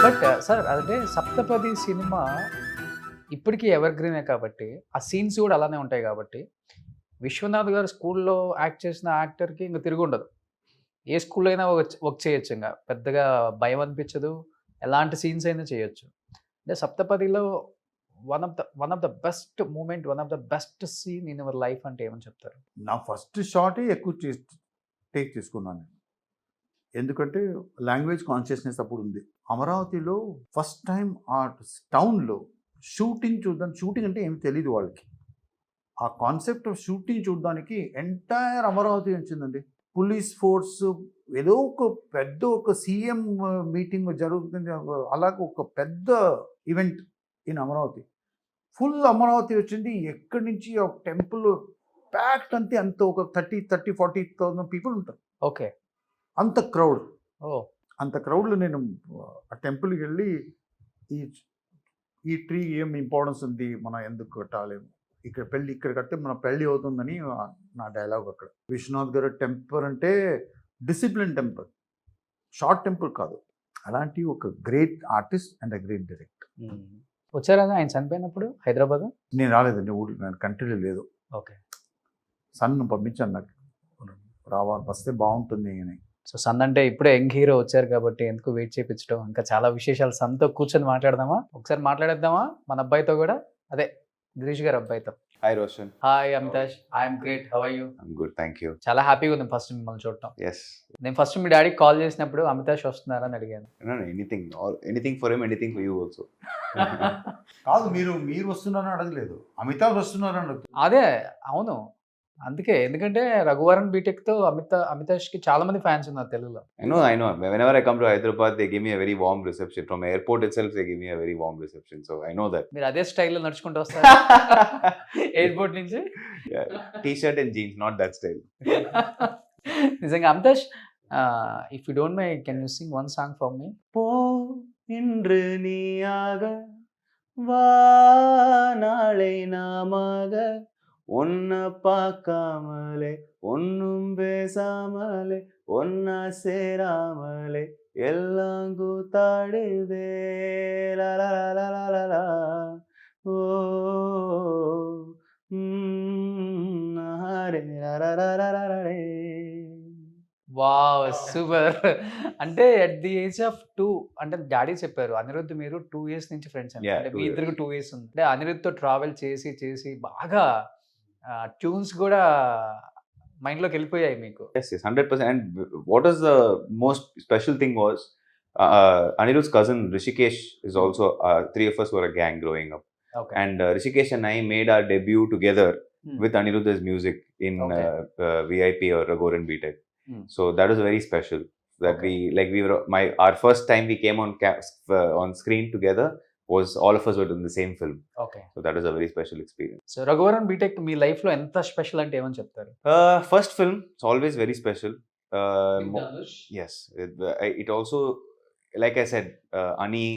But sir అదే సప్తపది cinema ఇప్పటికీ ever గ్రీనే కాబట్టి ఆ సీన్స్ కూడా అలానే ఉంటాయి కాబట్టి విశ్వనాథ్ గారు స్కూల్లో యాక్ట్ చేసిన యాక్టర్కి ఇంకా తిరిగి ఉండదు. ఏ స్కూల్లో అయినా వర్క్ చేయొచ్చు, ఇంకా పెద్దగా భయం అనిపించదు, ఎలాంటి సీన్స్ అయినా చేయొచ్చు. అంటే సప్తపదిలో one of the best moment, one of the best scene in your life అంటే ఏమని చెప్తారు? నా ఫస్ట్ షాటే ఎక్కువ టేక్ తీసుకున్నాను నేను. ఎందుకంటే లాంగ్వేజ్ కాన్షియస్నెస్ అప్పుడు ఉంది. అమరావతిలో ఫస్ట్ టైం ఆ టౌన్లో షూటింగ్ అంటే ఏమి తెలియదు వాళ్ళకి. ఆ కాన్సెప్ట్ ఆఫ్ షూటింగ్ చూడడానికి ఎంటైర్ అమరావతి వచ్చిందండి. పోలీస్ ఫోర్స్, ఏదో ఒక సీఎం మీటింగ్ జరుగుతుంది, అలాగే ఒక పెద్ద event in Amaravati. Full Amaravati వచ్చింది. ఎక్కడి నుంచి ఒక టెంపుల్ ప్యాక్ట్ అంతే, అంత ఒక 30,000-40,000 పీపుల్ ఉంటారు. ఓకే, అంత క్రౌడ్. అంత క్రౌడ్లో నేను ఆ టెంపుల్కి వెళ్ళి ఈ ట్రీ ఏం ఇంపార్టెన్స్ ఉంది, మనం ఎందుకు కట్టాలి, ఇక్కడ కడితే మన పెళ్ళి అవుతుందని నా డైలాగ్ అక్కడ. విశ్వనాథ్ గారు టెంపుల్ అంటే డిసిప్లిన్ టెంపుల్, షార్ట్ టెంపుల్ కాదు. అలాంటి ఒక great artist and a great director. వచ్చారా ఆయన చనిపోయినప్పుడు హైదరాబాద్? నేను రాలేదండి, నేను కంట్రీలో లేదు. ఓకే, సన్ పంపించాను నాకు, రావాలి వస్తే బాగుంటుంది అని. సో సన్ అంటే ఇప్పుడే యంగ్ హీరో వచ్చారు కాబట్టి ఎందుకు వెయిట్ చేయించడం, ఇంకా చాలా విశేషాలు సన్తో కూర్చొని మాట్లాడదామా? ఒకసారి మాట్లాడేద్దామా మన అబ్బాయితో కూడా, అదే గిరీష్ గారు అబ్బాయితో. Hi Roshan. Hi Amitash, I'm great, how are you? I'm good, thank you. చాలా హ్యాపీగా ఉంది ఫస్ట్ మిమ్మల్ని చూడటం. ఎస్, నేను ఫస్ట్ మీ డాడీకి కాల్ చేసినప్పుడు అమితాష్ వస్తున్నారని అడిగాను. Anything for him, anything for you also. కాదు, మీరు వస్తున్నారని అడగలేదు, అమితాబ్ వస్తున్నారని అడుగుతుంది. అదే అవును, అందుకే. ఎందుకంటే రఘువరన్ బీటెక్తో అమితాష్కి చాలా మంది ఫ్యాన్స్ ఉన్నారు తెలుగులో. I know. Whenever I come to Hyderabad, they give me a very warm reception. From airport itself, they give me a very warm reception. So I know that. మీరు అదే స్టైల్లో నడుచుకుంటూ వస్తారు ఎయిర్పోర్ట్ నుంచి. T-shirt and jeans, not that style. నిజంగా Amitash, if you don't mind, can you sing one song for me? పో இன்று நீயாக வா நாளை நாமாக ஒன்ன பார்க்காமலே ஒன்னும் பேசாமலே ஒன்னா சேராமலே எல்லாம் கூத்தாடுதே லா ஓ ஹரே ரே. Wow, super. అంటే అట్ ది ఏజ్ ఆఫ్ 2, అంటే డాడీ చెప్పారు అనిరుద్ధ్ మీరు 2 years నుంచి ఫ్రెండ్స్ అంటే. Yeah, అంటే 2 మీ years. ఇద్దరికి 2 years ఉంది. అంటే అనిరుద్ధ్తో ట్రావెల్ చేసి బాగా ట్యూన్స్ కూడా మైండ్లోకి వెళ్ళిపోయాయి మీకు. Yes, 100%. And what is the most special thing was Anirudh's cousin Rishikesh is also, three of us were a gang growing up. Okay, And Rishikesh and I made our debut together with Anirudh's music in Okay. VIP or Raghuvaran BTech. Hmm. So that was very special. That Okay. we were our first time we came on screen together was all of us were in the same film. Okay. So that was a very special experience. So Raghuvaran B Tech మీ లైఫ్లో ఎంత special అంటే ఏమని చెప్తారు? First film, it's always very special. Yes, it also, like I said, Ani,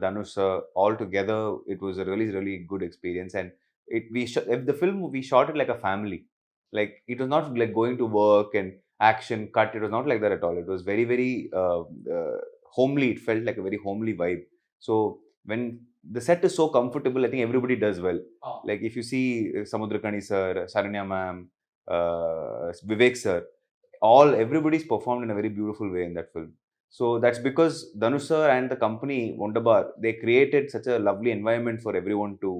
Dhanush, all together, it was a really good experience. And if the film, we shot it like a family. Like, it was not like going to work and action cut. It was not like that at all. It was very homely. It felt like a very homely vibe. So when the set is so comfortable, I think everybody does well. Like, if you see Samudrakani sir, Saranya ma'am, Vivek sir, everybody's performed in a very beautiful way in that film. So that's because Dhanush sir and the company Wonderbar, they created such a lovely environment for everyone to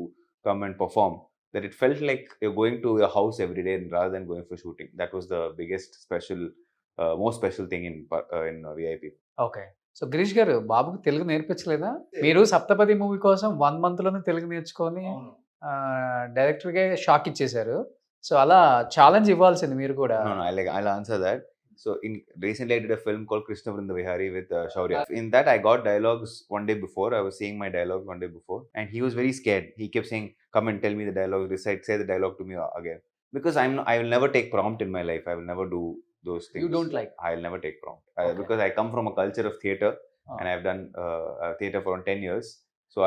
come and perform, that it felt like you're going to your house every day rather than going for shooting. That was the biggest most special thing in VIP. Okay. So Girish గారు, బాబుకి తెలుగు నేర్పించలేదా? మీరు సప్తపది movie కోసం 1 monthలోనే తెలుగు నేర్చుకొని డైరెక్టర్గా shock ఇచ్చేశారు. So అలా challenge ఇవ్వాల్సింది మీరు కూడా. No, I'll answer that. So recently I did a film called Krishna Vrinda Vihari with Shaurya. In that I got dialogues one day before. I was seeing my dialogues one day before, and he was very scared. He kept saying, "Come and tell me the dialogue. Say the dialogue to me again." Because I will never take prompt in my life. I will never do those things. You don't like? I'll never take prompt. Okay. Because I come from a culture of theatre, and I've done theatre for 10 years. So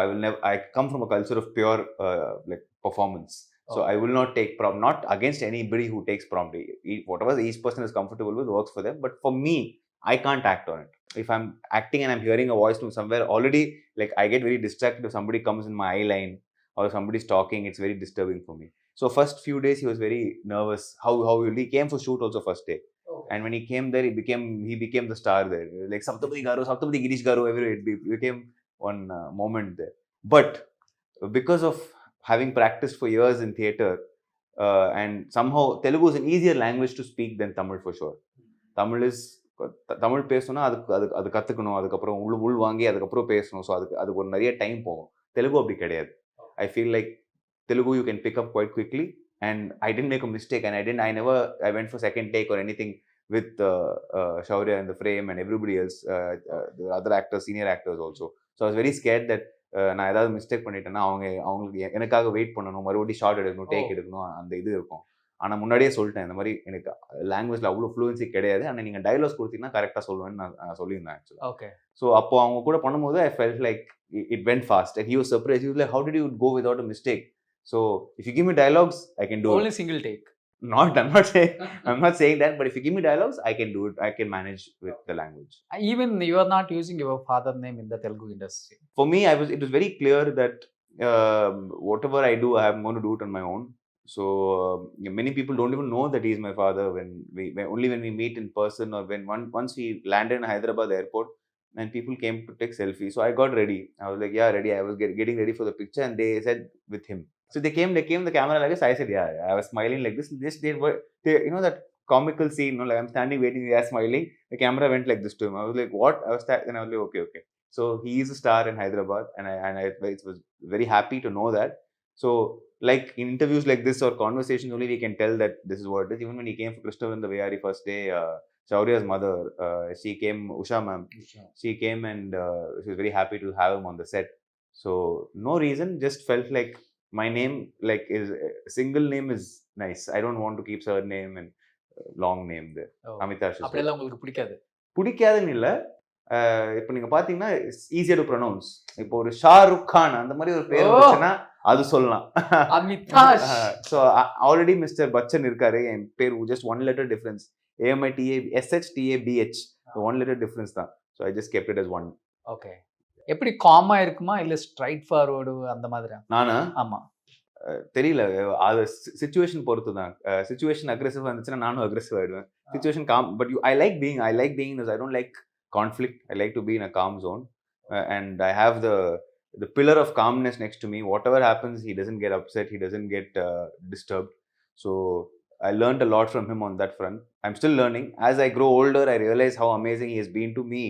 I come from a culture of pure like performance. So I will not take prompt, not against anybody who takes prompt. Whatever each person is comfortable with works for them. But for me, I can't act on it. If I'm acting and I'm hearing a voice from somewhere, already like I get very distracted if somebody comes in my eye line or somebody's talking. It's very disturbing for me. So first few days he was very nervous. How he came for shoot also first day. And when he came there, he became the star there. Like Saptapati Girish Garu, everywhere it became one moment there. But because of having practiced for years in theatre, and somehow Telugu is an easier language to speak than Tamil for sure. Tamil பேசணும்னா அது கற்றுக்கணும், அதுக்கப்புறம் உள் வாங்கி அதுக்கப்புறம் பேசணும். So அதுக்கு ஒரு நிறைய டைம் போகும். தெலுங்கு அப்படி கிடையாது. I feel like Telugu you can pick up quite quickly, and I didn't make a mistake, and I went for second take or anything with Shaurya in the frame and everybody else, the other actors, senior actors also. So I was very scared that நான் ஏதாவது mistake பண்ணிட்டேன்னா அவங்களுக்கு எனக்காக wait பண்ணணும், மறுபடியும் short எடுக்கணும், take எடுக்கணும், அந்த இது இருக்கும். ஆனால் முன்னாடியே சொல்லிட்டேன், இந்த மாதிரி எனக்கு லாங்குவேஜில் அவ்வளோ ஃப்ளூயன்சி கிடையாது, ஆனால் நீங்கள் டைலாக்ஸ் கொடுத்தீங்கன்னா கரெக்டாக சொல்லுவேன்னு நான் சொல்லியிருந்தேன் ஆக்சுவலாக. ஓகே. ஸோ அப்போ அவங்க கூட பண்ணும்போது I felt like it went fast, and he was surprise. He was like, how did you go without a mistake? So if you give me dialogues, I can do only it. single take. I'm not saying that, but if you give me dialogues, I can do it. I can manage with the language. Even you are not using your father name in the Telugu industry. For me, it was very clear that whatever I do, I am going to do it on my own. So many people don't even know that he is my father only when we meet in person, or once we landed in Hyderabad airport and people came to take selfies. So I got ready. I was like, yeah, ready. I was getting ready for the picture, and they said with him. So they came the camera like this. I said, yeah. I was smiling like this. They you know that comical scene, like I'm standing waiting, they are smiling. The camera went like this to him. I was like, what? Then I was like, okay. So he is a star in Hyderabad, and I was very happy to know that. So like in interviews like this or conversations only, we can tell that this is what it is. Even when he came for Christopher in the Vayari first day, Shaurya's mother, she came, Usha ma'am, she came, and she was very happy to have him on the set. So no reason, just felt like my name, like is single name is nice. I don't want to keep surname and long name there. Amitash. அப்படியெல்லாம் உங்களுக்கு பிடிக்காதுன்னு இல்லை. இப்போ நீங்க பாத்தீங்கன்னா ஈஸியா to pronounce. இப்போ ஒரு ஷாருக் கான் அந்த மாதிரி ஒரு பேர் வந்துச்சுன்னா அது சொல்லலாம். Amitash. So already mister Bachchan இருக்காரு, என் பேர் just one letter difference. AMITASHTABH, one letter difference தான். So I just kept it as one. Okay. எப்படி காமா இருக்குமா இல்ல ஸ்ட்ரைட் ஃபார்வர்டு அந்த மாதிரி? நானா? ஆமா. தெரியல, அது சிச்சுவேஷன் பொறுத்து தான். சிச்சுவேஷன் அக்ரெசிவா இருந்துச்சுன்னா நானும் அக்ரெசிவ் ஆயிடுவேன். Situation com, but I like being I don't like conflict. I like to be in a calm zone, and I have the pillar of calmness next to me. Whatever happens, he doesn't get upset, he doesn't get disturbed. So I learned a lot from him on that front. I'm still learning. As I grow older, I realize how amazing he has been to me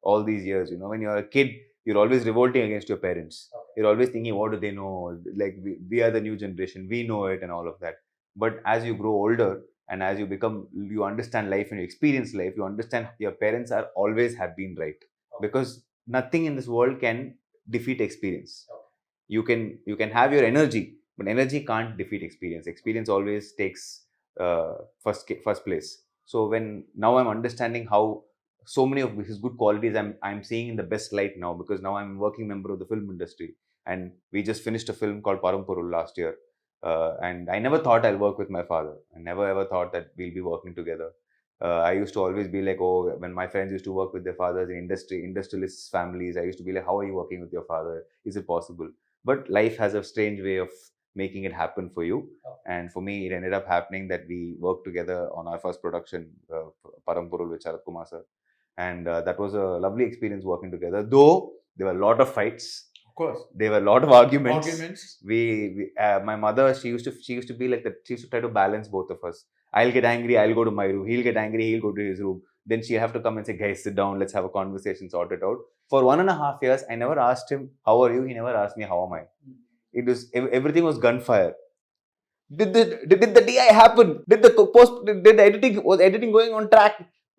all these years. You know, when you're a kid, you're always revolting against your parents. You're always thinking, what do they know? Like we are the new generation, we know it, and all of that. But as you grow older, and as you understand life and you experience life, you understand your parents have been right. Because nothing in this world can defeat experience. You can have your energy, but energy can't defeat experience. Experience always takes first place. So now I'm understanding how so many of his good qualities I'm seeing in the best light now, because now I'm a working member of the film industry, and we just finished a film called Parampurul last year. And I never thought I'll work with my father. I never ever thought that we'll be working together. I used to always be like, oh, when my friends used to work with their fathers in industrialists families, I used to be like, how are you working with your father? Is it possible? But life has a strange way of making it happen for you. And for me, it ended up happening that we worked together on our first production, Parampurul with Sharat Kumar sir. And that was a lovely experience working together. Though there were a lot of fights. Of course, there were a lot of arguments. My mother, she used to be like that. She used to try to balance both of us. I'll get angry, I'll go to my room. He'll get angry, he'll go to his room. Then she'll have to come and say, guys, sit down, let's have a conversation, sort it out. For 1.5 years, I never asked him, how are you? He never asked me, how am I? It was, everything was gunfire. Did the DI happen? Was editing going on track?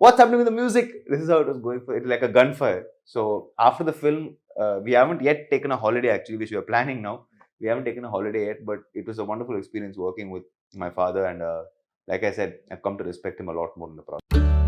What's happening with the music? This is how it was going for. It's like a gunfire. So after the film, we haven't yet taken a holiday actually, which we are planning now. We haven't taken a holiday yet, but it was a wonderful experience working with my father, and like I said, I've come to respect him a lot more in the process.